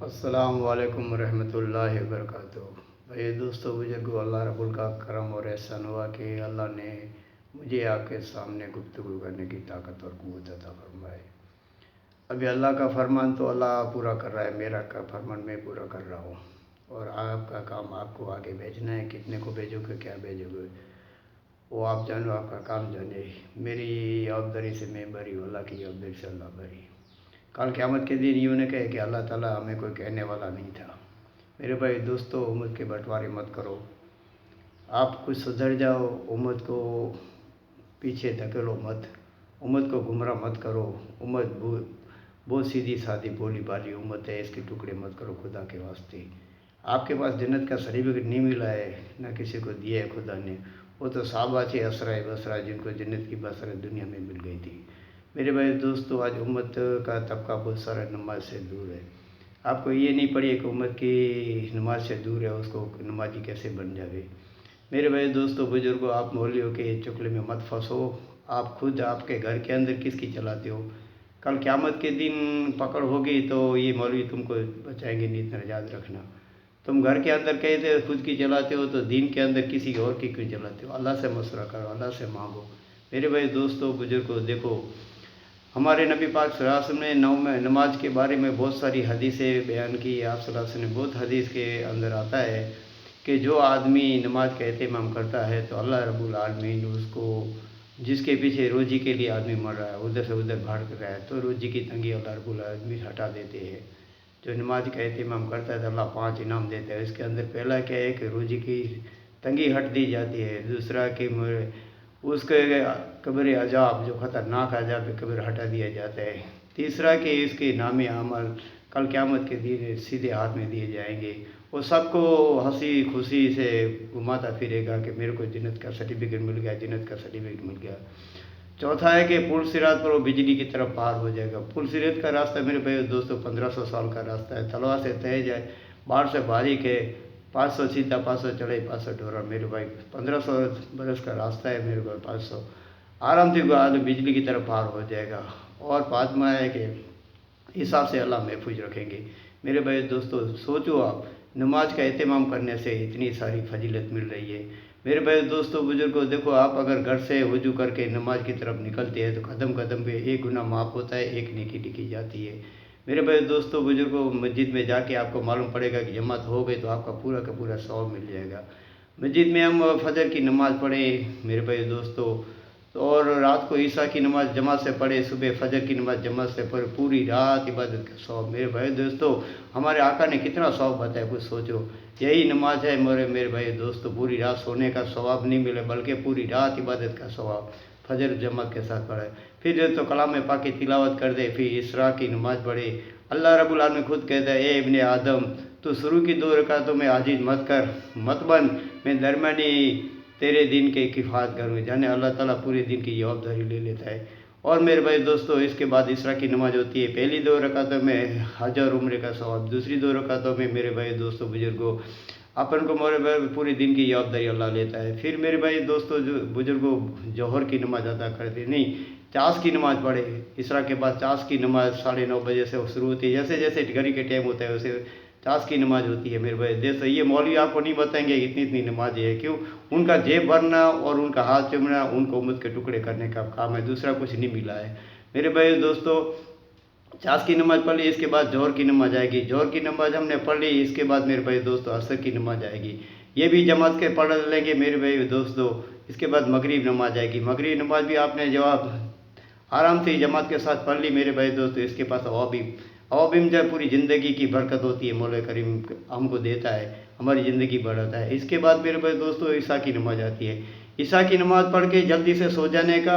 अस्सलाम वालेकुम रहमतुल्लाहि व बरकातुहू। भाई दोस्तों, बुजुर्गों, अल्लाह रब्बुल का करम और एहसान हुआ कि अल्लाह ने मुझे आपके सामने गुफ्तगू करने की ताकत और क़ुव्वत अता फरमाई। अभी अल्लाह का फरमान तो अल्लाह पूरा कर रहा है, मेरा का फरमान मैं पूरा कर रहा हूँ और आपका काम आपको आगे भेजना है। कितने को भेजोगे, क्या भेजोगे, वो आप जानो, आपका काम जाने। मेरी जवाबदारी से मैं बरी, अल्लाह की जवाबदारी से अल्लाह बरी। कल क़यामत के दिन यूँ न कहे कि अल्लाह ताला हमें कोई कहने वाला नहीं था। मेरे भाई दोस्तों, उम्मत के बंटवारे मत करो। आप कुछ सुधर जाओ, उम्मत को पीछे धकेलो मत, उम्मत को गुमराह मत करो। उम्मत बहुत सीधी सादी भोली भाली उम्मत है, इसके टुकड़े मत करो खुदा के वास्ते। आपके पास जन्नत का सर्टिफिकेट नहीं मिला है, ना किसी को दिया है खुदा ने। वो तो साहबा थे असरा बसरा, जिनको जन्नत की बसरा दुनिया में मिल गई थी। मेरे भाई दोस्तों, आज उम्मत का तबका बहुत सारा नमाज से दूर है। आपको ये नहीं पड़ी कि उम्मत की नमाज से दूर है, उसको नमाजी कैसे बन जावे। मेरे भाई दोस्तों, बुजुर्गों, आप मौलवियों के चुगली में मत फंसो। आप खुद आपके घर के अंदर किसकी चलाते हो। कल क़यामत के दिन पकड़ होगी तो ये मौलवी तुमको बचाएंगे नहीं, इतना याद रखना। तुम घर के अंदर कहते हो खुद की चलाते हो, तो दीन के अंदर किसी और की क्यों चलाते हो। अल्लाह से मशवरा करो, अल्लाह से मांगो। मेरे भाई दोस्तों, बुजुर्गों, देखो, हमारे नबी पाक सल्लल्लाहु अलैहि वसल्लम ने नमाज के बारे में बहुत सारी हदीसें बयान की। आप सल्लल्लाहु अलैहि वसल्लम ने बहुत हदीस के अंदर आता है कि जो आदमी नमाज का एहतमाम करता है तो अल्लाह रब्बुल आलमीन उसको, जिसके पीछे रोज़ी के लिए आदमी मर रहा है, उधर से उधर भाग रहा है, तो रोज़ी की तंगी अल्लाह रब्बुल आलमीन हटा देते हैं। जो नमाज का एहतमाम करता है तो अल्लाह 5 इनाम देता है। इसके अंदर पहला क्या है कि रोज़ी की तंगी हट दी जाती है। दूसरा कि उसके कब्र अजाब, जो ख़तरनाक अजाब कब्र हटा दिया जाता है। तीसरा कि इसके नामे अमल कल क़यामत के दिन सीधे हाथ में दिए जाएंगे। वो सबको हंसी खुशी से घुमाता फिरेगा कि मेरे को जन्नत का सर्टिफिकेट मिल गया, जन्नत का सर्टिफिकेट मिल गया। चौथा है कि पुल सिरात पर वो बिजली की तरफ पार हो जाएगा। पुल सिरात का रास्ता मेरे भाई दोस्तों 1500 साल का रास्ता है, तलवार से तय जाए, बाढ़ से बारीक है। 500 सीधा, 500 चढ़ाई, 500 ढोरा। मेरे भाई 1500 बरस का रास्ता है मेरे भाई। 500 आराम से आदमी बिजली की तरफ पार हो जाएगा। और बाद में है कि हिसाब से अल्लाह महफूज रखेंगे। मेरे भाई दोस्तों, सोचो, आप नमाज का एहतमाम करने से इतनी सारी फजीलत मिल रही है। मेरे भाई दोस्तों, बुजुर्गों, देखो, आप अगर घर से वजू करके नमाज की तरफ निकलते हैं तो कदम कदम पे एक गुनाह माफ़ होता है, एक नेकी लिखी जाती है। मेरे भाई दोस्तों, बुजुर्गों, मस्जिद में जाके आपको मालूम पड़ेगा कि जमात हो गई तो आपका पूरा का पूरा सवाब मिल जाएगा। मस्जिद में हम फजर की नमाज़ पढ़ें मेरे भाई दोस्तों, और रात को ईशा की नमाज़ जमात से पढ़े, सुबह फजर की नमाज़ जमात से पढ़े, पूरी रात इबादत का सवाब। मेरे भाई दोस्तों, हमारे आका ने कितना सवाब बताया, कुछ सोचो। यही नमाज है मेरे भाई दोस्तों। पूरी रात सोने का सवाब नहीं मिले, बल्कि पूरी रात इबादत का सवाब। फजर जमात के साथ पढ़े, फिर तो कलाम पाक की तिलावत कर दे, फिर इसरा की नमाज़ पढ़े। अल्लाह रब्बुल आलमीन खुद कहता है, ए इब्ने आदम, तो शुरू की 2 रकातों में आजिज मत कर, मत बन, मैं दरमियानी तेरे दिन के किफ़ायत करूँगा। जाने अल्लाह ताला पूरे दिन की जवाबदारी ले लेता है। और मेरे भाई दोस्तों, इसके बाद इसरा की नमाज़ होती है। पहली 2 रकातों में हज और उम्रे का सवाब, दूसरी 2 रकातों में मेरे भाई दोस्तों, बुजुर्गों, अपन को मेरे भाई पूरे दिन की जवाबदारी अल्लाह लेता है। फिर मेरे भाई दोस्तों, जो बुजुर्गों, जोहर की नमाज़ अदा करते नहीं, चाश की नमाज़ पढ़े। इसरा के बाद चाश की नमाज़ 9:30 बजे से शुरू होती है। जैसे जैसे घड़ी के टाइम होता है वैसे चाश की नमाज़ होती है। मेरे भाई दोस्तों, ये मौलवी आपको नहीं बताएंगे इतनी इतनी नमाज है। क्यों? उनका जेब भरना और उनका हाथ चूमना उनको उम्मत के टुकड़े करने का काम है, दूसरा कुछ नहीं मिला है। मेरे भाई दोस्तों, चाश की नमाज़ पढ़ ली, इसके बाद जोहर की नमाज़ आएगी। जोहर की नमाज़ हमने पढ़ ली, इसके बाद मेरे भाई दोस्तों असर की नमाज़ आएगी। ये भी जमात के पढ़ लेंगे मेरे भाई दोस्तों। इसके बाद मगरिब नमाज़ आएगी। मगरिब नमाज़ भी आपने जवाब आराम से जमात के साथ पढ़ ली मेरे भाई दोस्तों। इसके पास अवाबिम जो पूरी ज़िंदगी की बरकत होती है, मौला करीम हमको देता है, हमारी ज़िंदगी बढ़ाता है। इसके बाद मेरे भाई दोस्तों ईशा की नमाज़ आती है। ईशा की नमाज़ पढ़ के जल्दी से सो जाने का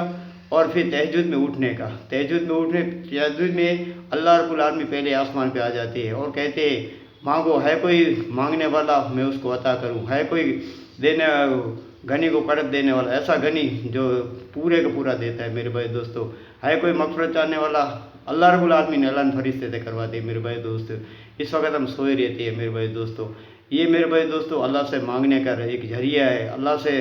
और फिर तहज्जुद में उठने का। तहज्जुद में अल्लाह रब्बुल आलमीन पहले आसमान पे आ जाते हैं और कहते हैं, मांगो, है कोई मांगने वाला मैं उसको अता करूँ, है कोई देने गनी को कर्ज देने वाला, ऐसा गनी जो पूरे का पूरा देता है मेरे भाई दोस्तों। है कोई मग़फ़िरत चाहने वाला, अल्लाह रब्बुल आलमीन ऐलान फरिश्ते से करवाते हैं मेरे भाई दोस्तों। इस वक्त हम सोए रहते हैं मेरे भाई दोस्तों। ये मेरे भाई दोस्तों अल्लाह से मांगने का एक जरिया है। अल्लाह से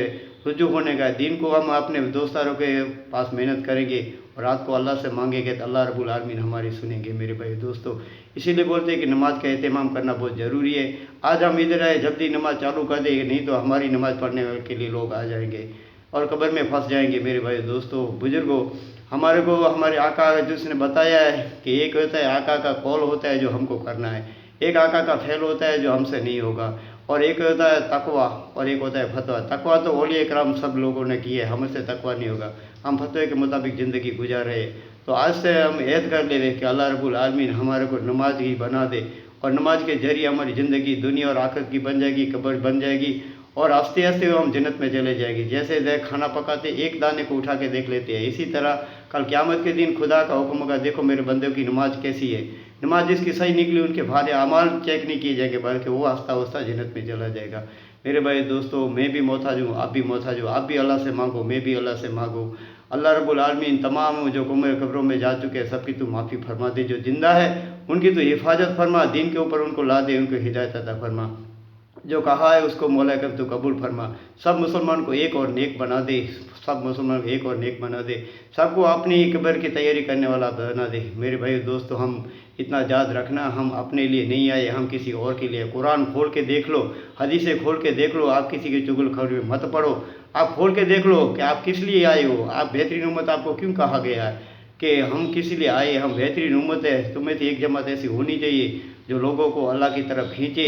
रुजू होने का है। दिन को हम अपने दोस्तारों के पास मेहनत करेंगे और रात को अल्लाह से मांगेंगे तो अल्लाह रब्बुल आलमीन हमारी सुनेंगे मेरे भाई दोस्तों। इसीलिए बोलते हैं कि नमाज का एहतमाम करना बहुत ज़रूरी है। आज हम इधर आए, जल्दी नमाज चालू कर देंगे, नहीं तो हमारी नमाज पढ़ने के लिए लोग आ जाएंगे और कब्र में फंस जाएंगे मेरे भाई दोस्तों। बुजुर्गों, हमारे को हमारे आका जिसने बताया है कि एक होता है आका का कौल होता है जो हमको करना है, एक आका का फ़ैल होता है जो हमसे नहीं होगा, और एक होता है तकवा और एक होता है फतवा। तकवा तो औलिया कराम सब लोगों ने की है, हमसे तकवा नहीं होगा, हम फतवे के मुताबिक ज़िंदगी गुजार रहे। तो आज से हम ऐद कर ले कि अल्लाह रब्बुल आलमीन हमारे को नमाज ही बना दे और नमाज के जरिए हमारी ज़िंदगी दुनिया और आखिरत की बन जाएगी, कब्र बन जाएगी और आस्ते आस्ते हम जन्नत में चले जाएंगे। जैसे खाना पकाते एक दाने को उठा के देख लेते हैं, इसी तरह कल क़यामत के दिन खुदा का हुक्म होगा, देखो मेरे बंदों की नमाज कैसी है। नमाज जिसकी सही निकली उनके भारे अमाल चेक नहीं किए जाएंगे, बल्कि वो आस्ता आस्ता जन्नत में चला जाएगा। मेरे भाई दोस्तों, मैं भी मोहताज हूँ, आप भी मोहताज हो, आप भी अल्लाह से मांगो, मैं भी अल्लाह से मांगो। अल्लाह रब्बुल आलमीन तमाम जो कब्रों में जा चुके हैं सबकी तू माफ़ी फरमा दे, जो जिंदा है उनकी तो हिफाजत फरमा, दिन के ऊपर उनको ला दे, उनको हिदायत अता फरमा, जो कहा है उसको मौला कर तो कबूल फरमा। सब मुसलमान को एक और नेक बना दे, सब मुसलमान को एक और नेक बना दे, सबको अपनी कब्र की तैयारी करने वाला बना दे। मेरे भाई दोस्तों, हम इतना याद रखना, हम अपने लिए नहीं आए, हम किसी और के लिए। कुरान खोल के देख लो, हदीसें खोल के देख लो, आप किसी की चुगलखोरी में मत पढ़ो। आप खोल के देख लो कि आप किस लिए आए हो, आप बेहतरीन उम्मत आपको क्यों कहा गया है कि हम किस लिए आए, हम बेहतरीन उम्मत है। तुम्हें तो एक जमात ऐसी होनी चाहिए जो लोगों को अल्लाह की तरफ खींचे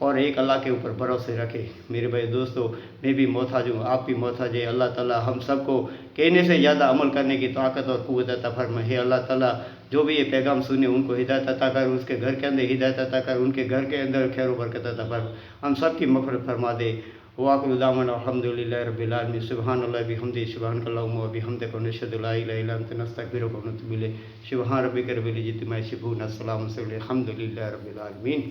और एक अल्लाह के ऊपर भरोसे रखे। मेरे भाई दोस्तों, मैं भी मोहताज हूँ, आप भी मोहताज है। अल्लाह ताला हम सबको कहने से ज़्यादा अमल करने की ताकत और क़ुव्वत अता फरमाए। हे अल्लाह ताला, जो भी ये पैगाम सुने उनको हिदायत अता कर, उसके घर के अंदर हिदायत अता कर, उनके घर के अंदर खैर बरकत अता फरमा, हम सब की मग़फ़िरत फरमा दे। वाक़िअ दावाना अल्हम्दुलिल्लाहि रब्बिल आलमीन। सुब्हानल्लाहि बिहम्दिही सुब्हानकल्लाहुम्मा व बिहम्दिका व नशहदु ला इलाहा इल्ला अंता नस्तगफिरुका व नतूबु इलैक। सुब्हान रब्बिका रब्बिल इज़्ज़ति अम्मा यसिफून, अस्सलामु अलैकुम, अल्हम्दुलिल्लाहि रब्बिल आलमीन।